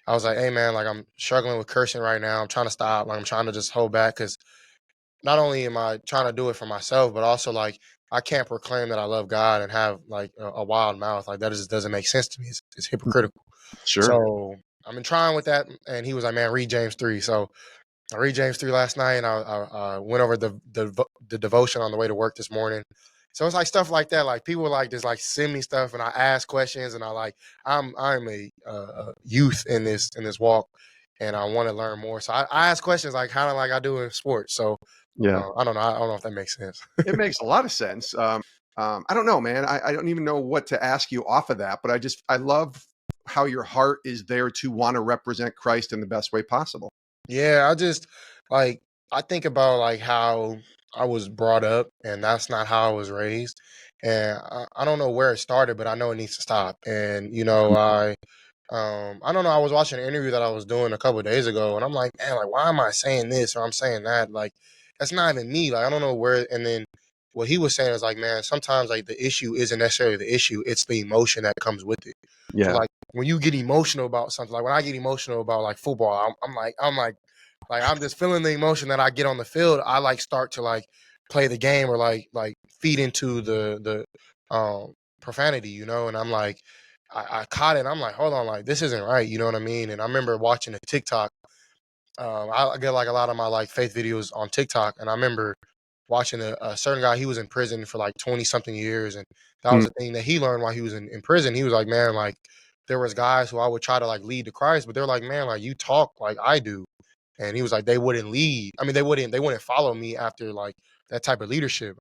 I was like, hey man, like I'm struggling with cursing right now. I'm trying to stop. Like I'm trying to just hold back because not only am I trying to do it for myself, but also like I can't proclaim that I love God and have like a wild mouth. Like that just doesn't make sense to me. It's hypocritical. Sure. So I've been trying with that, and he was like, "Man, read James 3." So I read James 3 last night, and I went over the devotion on the way to work this morning. So it's like stuff like that. Like people like just like send me stuff, and I ask questions, and I'm a youth in this walk, and I want to learn more. So I ask questions like kind of like I do in sports. So Yeah. I don't know. I don't know if that makes sense. It makes a lot of sense. I don't know, man. I don't even know what to ask you off of that, but I love how your heart is there to want to represent Christ in the best way possible. Yeah, I just like I think about like how I was brought up, and that's not how I was raised. And I don't know where it started, but I know it needs to stop. And I don't know. I was watching an interview that I was doing a couple of days ago, and I'm like, man, like why am I saying this or I'm saying that? Like that's not even me. Like I don't know where. And then what he was saying is like, man, sometimes like the issue isn't necessarily the issue; it's the emotion that comes with it. So Yeah. like when you get emotional about something, like when I get emotional about like football, like I'm just feeling the emotion that I get on the field. I like start to like play the game or like feed into the profanity, you know. And I'm like, I caught it. And I'm like, hold on, like this isn't right, you know what I mean? And I remember watching a TikTok. I get like a lot of my like faith videos on TikTok, and I remember watching a certain guy. He was in prison for like 20 something years, and that was Mm. the thing that he learned while he was in prison. He was like, man, like there was guys who I would try to like lead to Christ, but they're like, man, like you talk like I do. And he was like, they wouldn't lead. I mean, they wouldn't follow me after like that type of leadership.